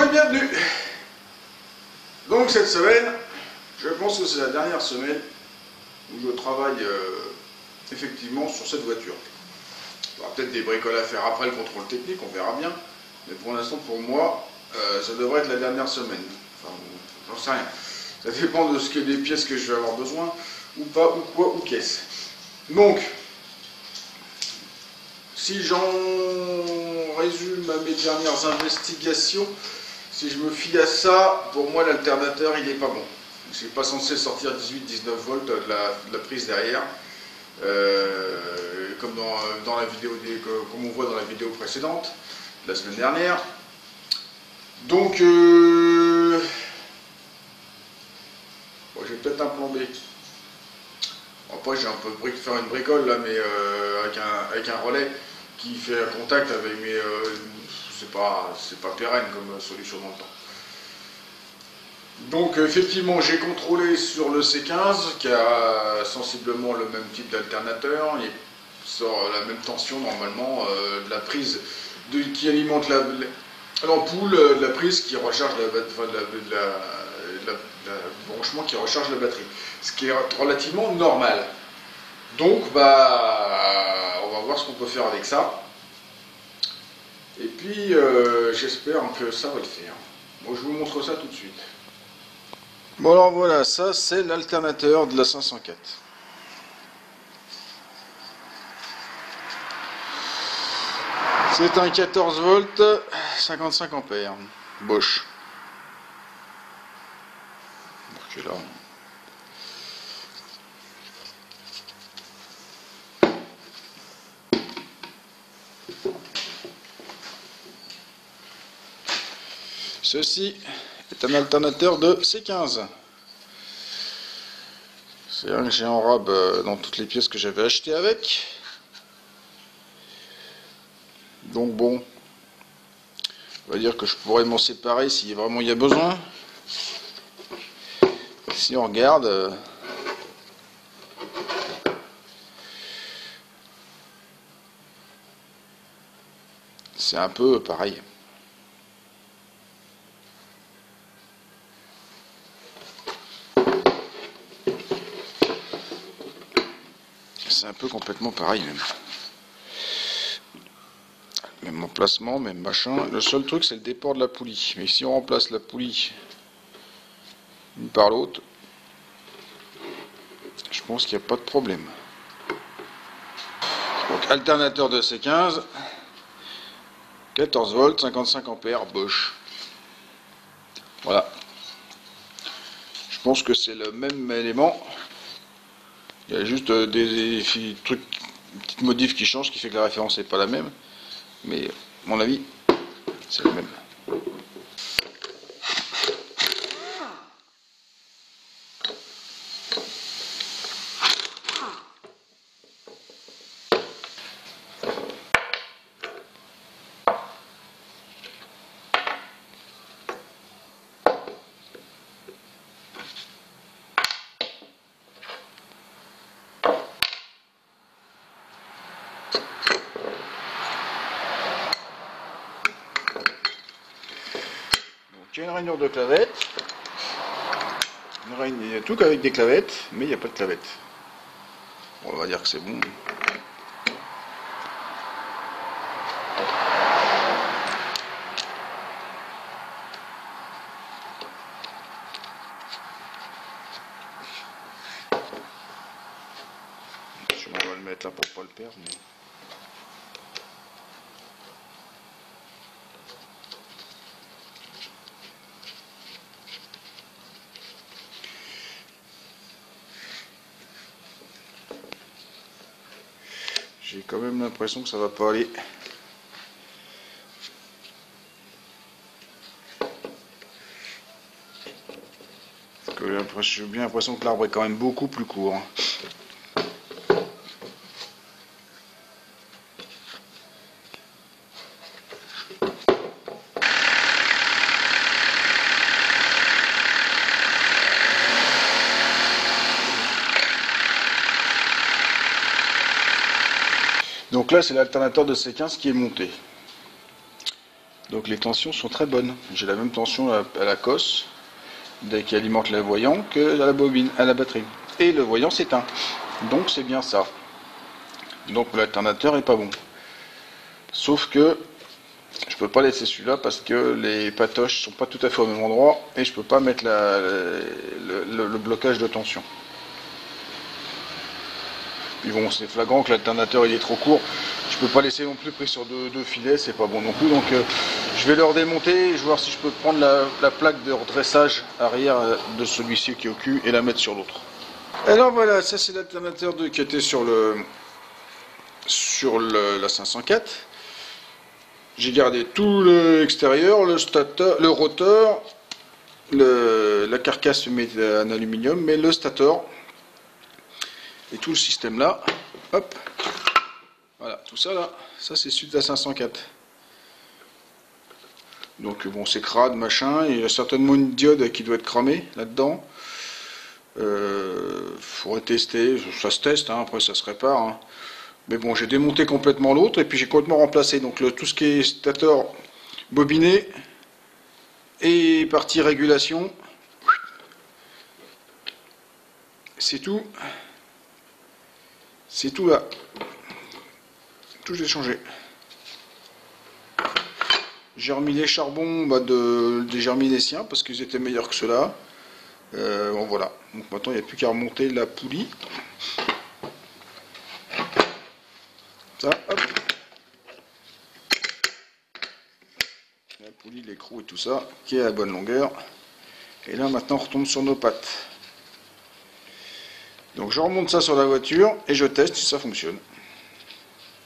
et bienvenue. Donc cette semaine, je pense que c'est la dernière semaine où je travaille effectivement sur cette voiture. Il y aura peut-être des bricoles à faire après le contrôle technique, on verra bien. Mais pour l'instant, pour moi, ça devrait être la dernière semaine. Enfin, j'en sais rien. Ça dépend de ce que des pièces que je vais avoir besoin, ou pas, ou quoi, ou qu'est-ce. Donc, si j'en résume à mes dernières investigations, si je me fie à ça, pour moi l'alternateur il n'est pas bon. Je ne suis pas censé sortir 18-19 volts de la prise derrière, comme dans la vidéo, comme on voit dans la vidéo précédente, la semaine dernière. Donc, bon, j'ai peut-être un plan B. Après j'ai un peu de faire une bricole là, mais avec un relais qui fait un contact avec mes... c'est pas pérenne comme solution dans le temps. Donc effectivement j'ai contrôlé sur le C15 qui a sensiblement le même type d'alternateur, il sort la même tension normalement de la prise qui alimente l'ampoule, de la prise qui recharge le branchement qui recharge la batterie, ce qui est relativement normal. Donc bah on va voir ce qu'on peut faire avec ça. Et puis j'espère que ça va le faire. Moi je vous montre ça tout de suite. Bon alors voilà, ça c'est l'alternateur de la 504. C'est un 14 volts, 55 ampères, Bosch. Donc là. Ceci est un alternateur de C15. C'est un que j'ai en rab dans toutes les pièces que j'avais achetées avec. Donc bon, on va dire que je pourrais m'en séparer si vraiment il y a besoin. Si on regarde, c'est un peu pareil. C'est un peu complètement pareil même. Même emplacement, même machin. Le seul truc c'est le déport de la poulie. Mais si on remplace la poulie une par l'autre, je pense qu'il n'y a pas de problème. Donc alternateur de C15, 14 volts, 55 ampères, Bosch. Voilà. Je pense que c'est le même élément. Il y a juste des trucs, une petite modif qui change, qui fait que la référence n'est pas la même. Mais, à mon avis, c'est le même. Il y a une rainure de clavette, il y a tout qu'avec des clavettes, mais il n'y a pas de clavette. Bon, on va dire que c'est bon. On va le mettre là pour pas le perdre. Mais... j'ai quand même l'impression que ça va pas aller. J'ai bien l'impression que l'arbre est quand même beaucoup plus court. Donc là c'est l'alternateur de C15 qui est monté. Donc les tensions sont très bonnes. J'ai la même tension à la cosse dès qu'il alimente le voyant que à la bobine, à la batterie. Et le voyant s'éteint. Donc c'est bien ça. Donc l'alternateur est pas bon. Sauf que je peux pas laisser celui-là parce que les patoches sont pas tout à fait au même endroit et je peux pas mettre le blocage de tension. Puis bon, c'est flagrant que l'alternateur il est trop court. Je peux pas laisser non plus pris sur deux filets, c'est pas bon non plus. Donc je vais le redémonter et je vais voir si je peux prendre la plaque de redressage arrière de celui-ci qui est au cul et la mettre sur l'autre. Alors voilà, ça c'est l'alternateur qui était sur la 504. J'ai gardé tout l'extérieur, le stator, le rotor, la carcasse en aluminium, mais le stator et tout le système là, hop, voilà, tout ça là, ça c'est celui de la 504. Donc bon, c'est crade, machin, il y a certainement une diode qui doit être cramée là-dedans. Faudrait tester, ça se teste, hein, après ça se répare. Hein. Mais bon, j'ai démonté complètement l'autre et puis j'ai complètement remplacé. Donc tout ce qui est stator bobiné et partie régulation, c'est tout. C'est tout là. Tout j'ai changé. J'ai remis les charbons j'ai remis les siens parce qu'ils étaient meilleurs que ceux-là. Bon voilà. Donc maintenant il n'y a plus qu'à remonter la poulie. Ça, hop. La poulie, l'écrou et tout ça, qui est à la bonne longueur. Et là maintenant on retombe sur nos pattes. Donc je remonte ça sur la voiture et je teste si ça fonctionne.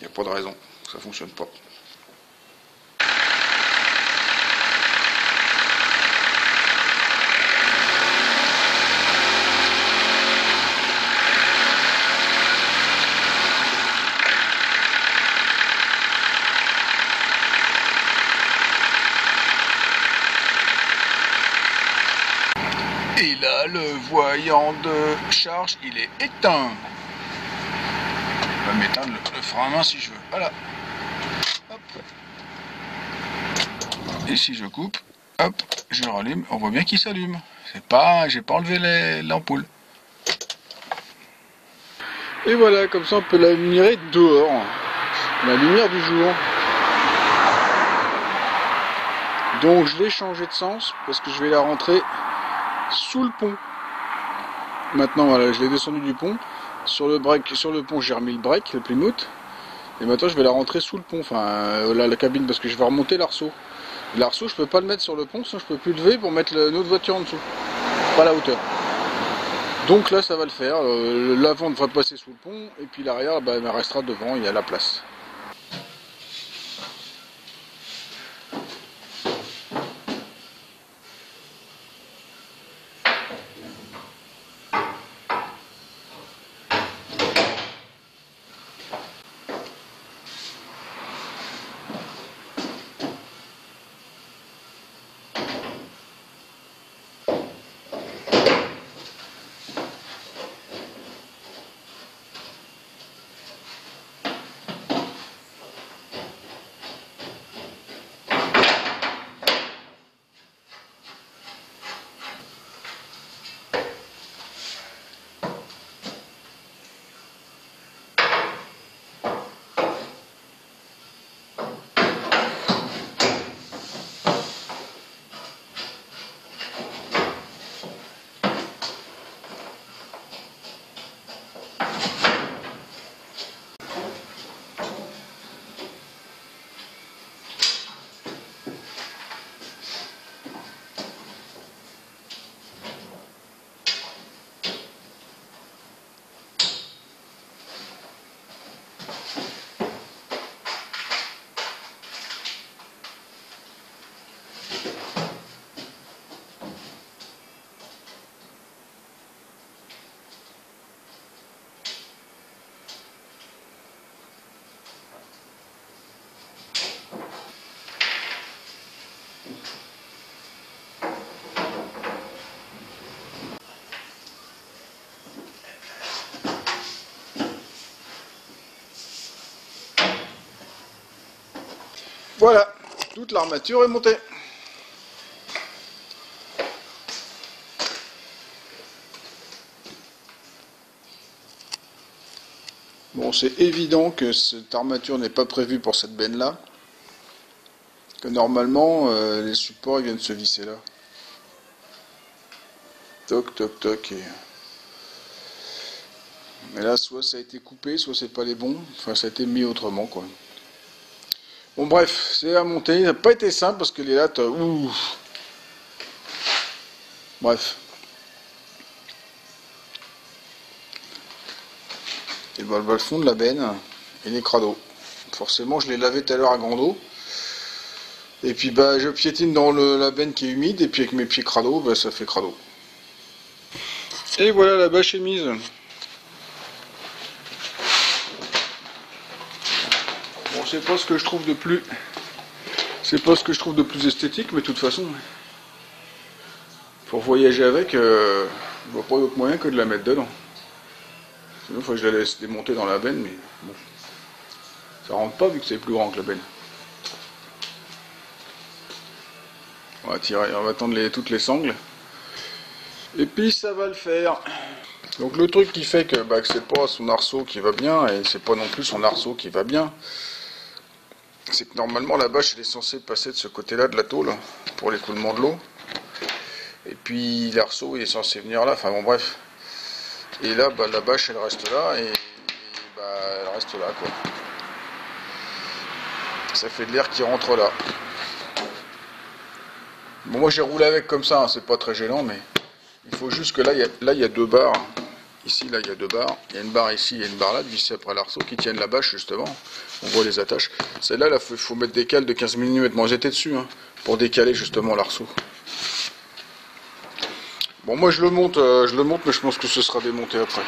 Il n'y a pas de raison que ça ne fonctionne pas. Et là, le voyant de charge, il est éteint. Je vais m'éteindre le frein à main si je veux. Voilà. Hop. Et si je coupe, hop, je rallume. On voit bien qu'il s'allume. C'est pas, j'ai pas enlevé l'ampoule. Et voilà, comme ça on peut l'admirer dehors. La lumière du jour. Donc je vais changer de sens parce que je vais la rentrer sous le pont. Maintenant voilà, je l'ai descendu du pont. Sur le pont j'ai remis le break, le Plymouth. Et maintenant je vais la rentrer sous le pont, enfin la cabine, parce que je vais remonter l'arceau. L'arceau je peux pas le mettre sur le pont, sinon je peux plus lever pour mettre notre voiture en dessous. Pas à la hauteur. Donc là ça va le faire. L'avant devrait passer sous le pont et puis l'arrière elle restera devant, il y a la place. Voilà, toute l'armature est montée. Bon, c'est évident que cette armature n'est pas prévue pour cette benne-là. Que normalement, les supports ils viennent se visser là. Toc, toc, toc. Mais là, soit ça a été coupé, soit c'est pas les bons. Enfin, ça a été mis autrement, quoi. Bon, bref, c'est à monter. Ça n'a pas été simple parce que les lattes... ouh. Bref. Et ben, le fond de la benne et les crados. Forcément, je l'ai lavé tout à l'heure à grande eau. Et puis, bah, je piétine dans la benne qui est humide. Et puis, avec mes pieds crado, bah, ça fait crado. Et voilà, la bâche est mise. Bon, c'est pas ce que je trouve de plus... C'est pas ce que je trouve de plus esthétique, mais de toute façon... Pour voyager avec, je vois pas d'autre moyen que de la mettre dedans. Sinon, il faut que je la laisse démonter dans la benne, mais bon. Ça rentre pas vu que c'est plus grand que la benne. On va tirer, on va attendre toutes les sangles. Et puis ça va le faire. Donc le truc qui fait que, que c'est pas son arceau qui va bien, et c'est pas non plus son arceau qui va bien, c'est que normalement la bâche elle est censée passer de ce côté-là de la tôle, pour l'écoulement de l'eau. Et puis l'arceau il est censé venir là, enfin bon bref. Et là, la bâche, elle reste là, et elle reste là, quoi. Ça fait de l'air qui rentre là. Bon, moi, j'ai roulé avec comme ça, hein, c'est pas très gênant, mais il faut juste que là, il y a deux barres. Ici, là, il y a deux barres. Il y a une barre ici, il y a une barre là, vissée après l'arceau, qui tiennent la bâche, justement. On voit les attaches. Celle-là, il faut mettre des cales de 15 mm. Bon, j'étais dessus, hein, pour décaler, justement, l'arceau. Bon, moi, je le monte, mais je pense que ce sera démonté après.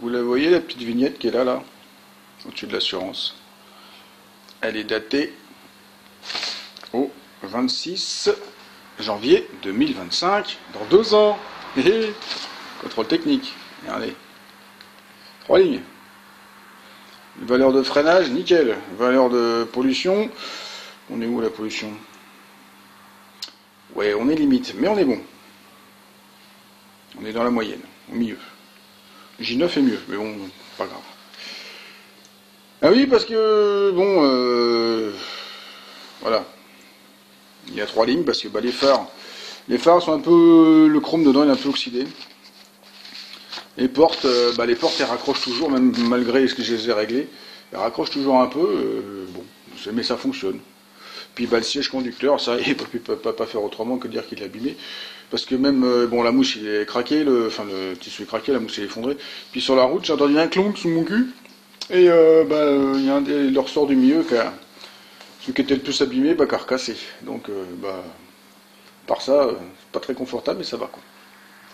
Vous la voyez, la petite vignette qui est là, au-dessus de l'assurance. Elle est datée au 26 janvier 2025, dans 2 ans. Contrôle technique. Regardez. 3 lignes. Valeur de freinage, nickel. Valeur de pollution. On est où la pollution? Ouais, on est limite, mais on est bon. On est dans la moyenne, au milieu. J9 est mieux, mais bon, pas grave. Ah oui, parce que, bon, voilà. Il y a 3 lignes, parce que les phares sont un peu, le chrome dedans est un peu oxydé. Les portes, elles raccrochent toujours, même malgré ce que je les ai réglées. Elles raccrochent toujours un peu, bon, mais ça fonctionne. Puis le siège conducteur, ça, il ne peut pas faire autrement que dire qu'il est abîmé. Parce que même, la mousse il est craqué, le tissu est craqué, la mousse est effondrée. Puis sur la route, j'ai entendu un clonk sous mon cul. Et il y a le ressort du milieu, celui qui était le plus abîmé, qui a recassé. Donc, par ça, c'est pas très confortable, mais ça va, quoi.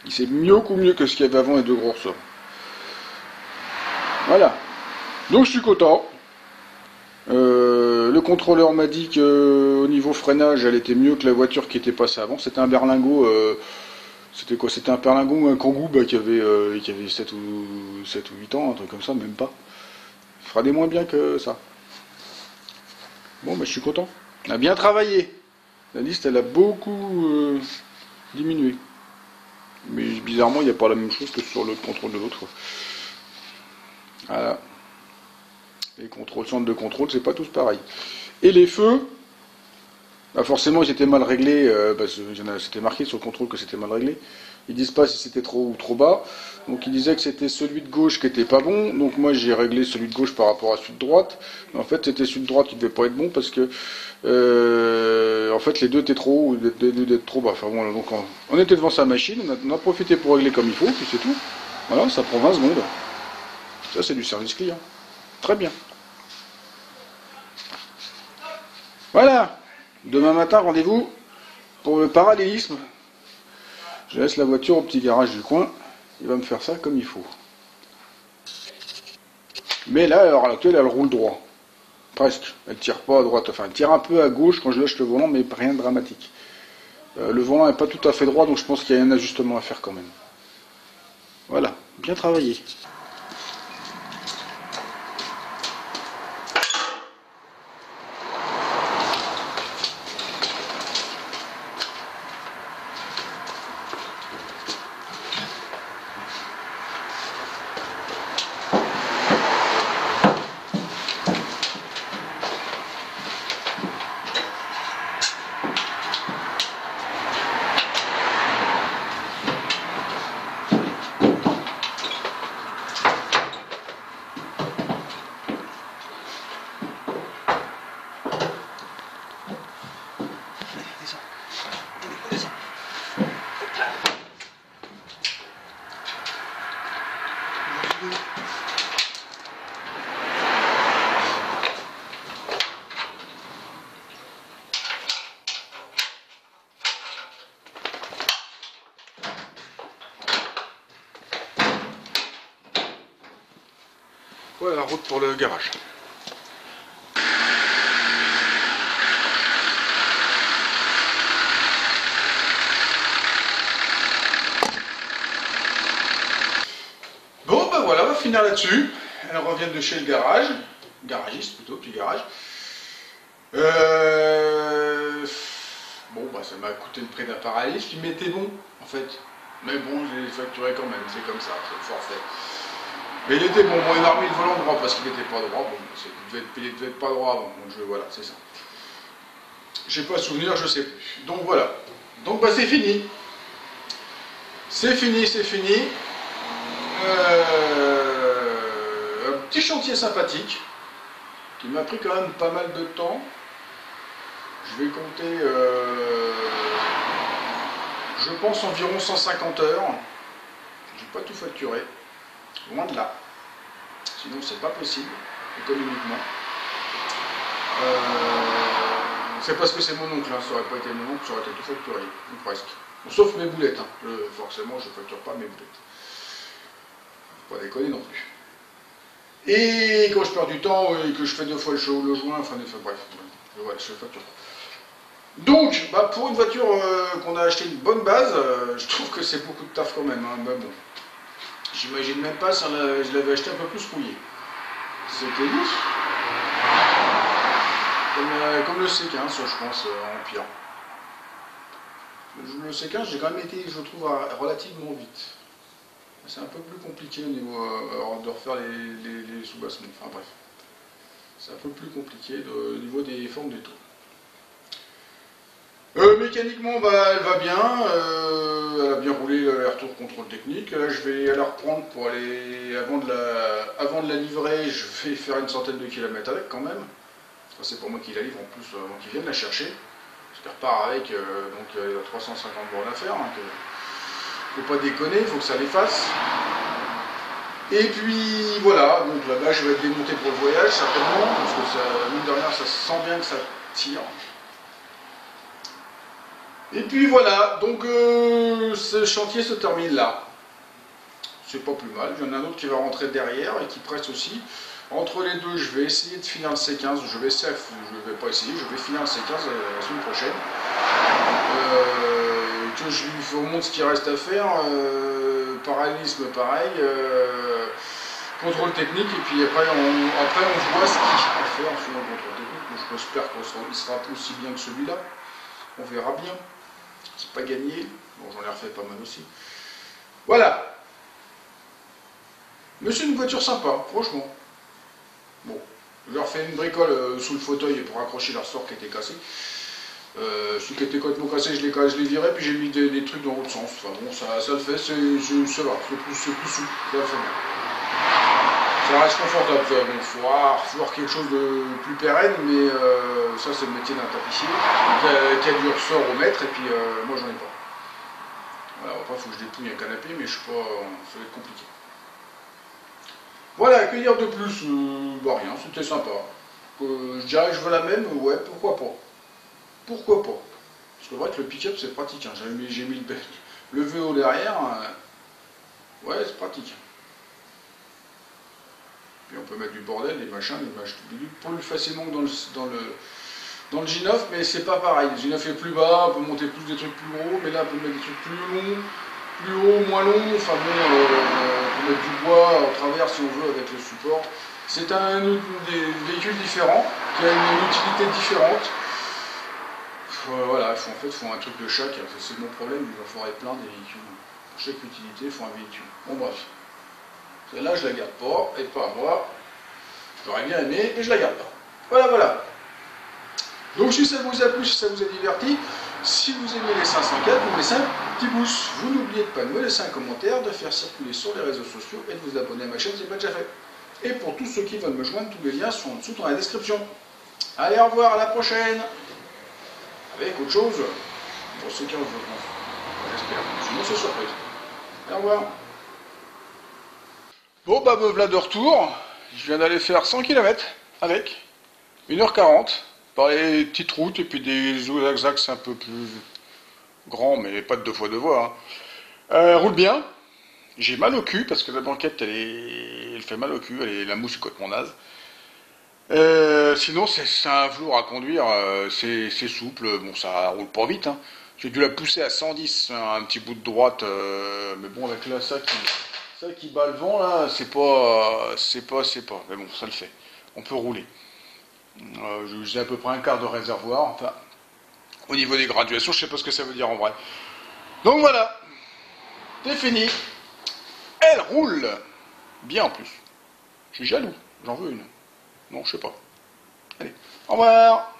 C'est mieux que ce qu'il y avait avant les 2 gros ressorts. Voilà. Donc je suis content. Le contrôleur m'a dit qu'au niveau freinage, elle était mieux que la voiture qui était passée avant. C'était un berlingot, c'était quoi? C'était un berlingot ou un kangoo qui avait 7 ou 8 ans, un truc comme ça, même pas. Il fera des moins bien que ça. Bon, je suis content. On a bien travaillé. La liste, elle a beaucoup diminué. Mais bizarrement, il n'y a pas la même chose que sur le contrôle de l'autre. Voilà. Les centres de contrôle, c'est pas tous pareil. Et les feux, forcément, ils étaient mal réglés, c'était marqué sur le contrôle que c'était mal réglé. Ils disent pas si c'était trop ou trop bas. Donc ils disaient que c'était celui de gauche qui était pas bon. Donc moi j'ai réglé celui de gauche par rapport à celui de droite. Mais en fait c'était celui de droite qui devait pas être bon parce que en fait les deux étaient trop hauts ou d'être trop bas. Enfin bon, donc on était devant sa machine, on a profité pour régler comme il faut, puis c'est tout. Voilà, ça prend 20 secondes. Ça c'est du service client. Très bien. Voilà. Demain matin, rendez-vous Pour le parallélisme, je laisse la voiture au petit garage du coin. Il va me faire ça comme il faut. Mais là, à l'heure actuelle, elle roule droit. Presque. Elle tire pas à droite. Enfin, elle tire un peu à gauche quand je lâche le volant, mais rien de dramatique. Le volant n'est pas tout à fait droit, donc je pense qu'il y a un ajustement à faire quand même. Voilà. Bien travaillé. Voilà la route pour le garage. Bon ben voilà, on va finir là-dessus. Elle revient de chez le garage, garagiste plutôt, petit garage. Bon bah ça m'a coûté le prix d'un parallélisme qui m'était bon en fait. Mais bon, je l'ai facturé quand même, c'est comme ça, c'est le forfait. Mais il était bon, bon, il m'a remis le volant droit parce qu'il n'était pas droit, bon, il devait être pas droit avant, donc voilà, c'est ça. J'ai pas souvenir, je sais plus. Donc voilà. Donc bah c'est fini. C'est fini, c'est fini. Un petit chantier sympathique qui m'a pris quand même pas mal de temps. Je vais compter, je pense environ 150 heures. J'ai pas tout facturé. Loin de là. Sinon, c'est pas possible, économiquement. C'est parce que c'est mon oncle, hein. Ça aurait pas été mon oncle, ça aurait été tout facturé, ou presque. Bon, sauf mes boulettes, hein. Forcément, je facture pas mes boulettes. Faut pas déconner non plus. Et quand je perds du temps et que je fais 2 fois le joint, enfin, bref, voilà, je facture pas. Donc, bah, pour une voiture qu'on a acheté une bonne base, je trouve que c'est beaucoup de taf quand même, hein. Bah, bon. J'imagine même pas si je l'avais acheté un peu plus rouillé. C'était ouf. Comme le C15, je pense, en pire. Le C15, j'ai quand même été, je trouve, relativement vite. C'est un peu plus compliqué au niveau de refaire les sous-bassements. Enfin bref. C'est un peu plus compliqué au niveau des formes des tours. Mécaniquement, bah, elle va bien. Elle a bien roulé l'aller-retour contrôle technique. Là, je vais la reprendre pour aller. Avant de la livrer, je vais faire une centaine de kilomètres avec quand même. C'est pour moi qui la livre en plus, avant qu'ils viennent la chercher. Je repars avec, donc il y a 350 bornes à faire. Hein, faut pas déconner, il faut que ça les fasse. Et puis voilà, donc là-bas je vais être démonté pour le voyage certainement, parce que ça, mine de rien, ça sent bien que ça tire. Et puis voilà, donc ce chantier se termine là. C'est pas plus mal. Il y en a un autre qui va rentrer derrière et qui presse aussi. Entre les deux, je vais essayer de finir le C15. Je vais pas essayer, je vais finir le C15 la semaine prochaine. Que je lui remonte ce qui reste à faire. Parallélisme pareil. Contrôle technique. Et puis après, on voit ce qu'il y a à faire sur le contrôle technique. J'espère qu'il sera aussi bien que celui-là. On verra bien. C'est pas gagné. Bon, j'en ai refait pas mal aussi. Voilà. Mais c'est une voiture sympa, franchement. Bon, je leur fais une bricole sous le fauteuil pour accrocher leur ressort qui était cassé. Celui qui était complètement cassé, je l'ai viré, puis j'ai mis des trucs dans l'autre sens. Enfin bon, ça le fait, ça va, c'est plus souple, ça le fait bien. Ça reste confortable, ça. Bon, il faudra quelque chose de plus pérenne, mais ça c'est le métier d'un tapissier, qui a du ressort au mètre, et puis moi j'en ai pas. Voilà, après il faut que je dépouille un canapé, mais je sais pas, ça va être compliqué. Voilà, que dire de plus? Bah rien, c'était sympa. Je dirais que je veux la même, ouais, pourquoi pas. Pourquoi pas. C'est vrai que le pick-up c'est pratique, hein. J'ai mis le VO derrière, ouais c'est pratique. Puis on peut mettre du bordel, des machins, plus facilement que dans le G9, mais c'est pas pareil. Le G9 est plus bas, on peut monter plus des trucs plus gros, mais là on peut mettre des trucs plus longs, plus haut, moins long, enfin bon, on peut mettre du bois au travers si on veut avec le support. C'est un des véhicules différents, qui a une utilité différente. Voilà, en fait, il faut un truc de chaque, c'est mon problème, il va falloir plein des véhicules. Pour chaque utilité, il faut un véhicule. Bon bref. Celle-là, je la garde pas, et pas à moi. J'aurais bien aimé, mais je la garde pas. Voilà, voilà. Donc si ça vous a plu, si ça vous a diverti, si vous aimez les 504, vous mettez un petit pouce. Vous n'oubliez pas de me laisser un commentaire, de faire circuler sur les réseaux sociaux et de vous abonner à ma chaîne si ce n'est pas déjà fait. Et pour tous ceux qui veulent me joindre, tous les liens sont en dessous dans la description. Allez, au revoir, à la prochaine. Avec autre chose, pour ceux qui ont le j'espère. Sinon, c'est surprise. Allez, au revoir. Bon, bah, me voilà de retour. Je viens d'aller faire 100 km avec 1h40 par les petites routes et puis des axes un peu plus grands, mais pas de 2x2 voies. Hein. Roule bien. J'ai mal au cul parce que la banquette elle fait mal au cul, la mousse cote mon naze. Sinon c'est un velours à conduire, c'est souple, bon ça roule pas vite. Hein. J'ai dû la pousser à 110, un petit bout de droite, mais bon avec là ça qui bat le vent là, c'est pas, mais bon ça le fait. On peut rouler. J'ai à peu près un quart de réservoir, enfin au niveau des graduations, je sais pas ce que ça veut dire en vrai. Donc voilà, c'est fini. Elle roule bien en plus. Je suis jaloux, j'en veux une. Non, je sais pas. Allez, au revoir.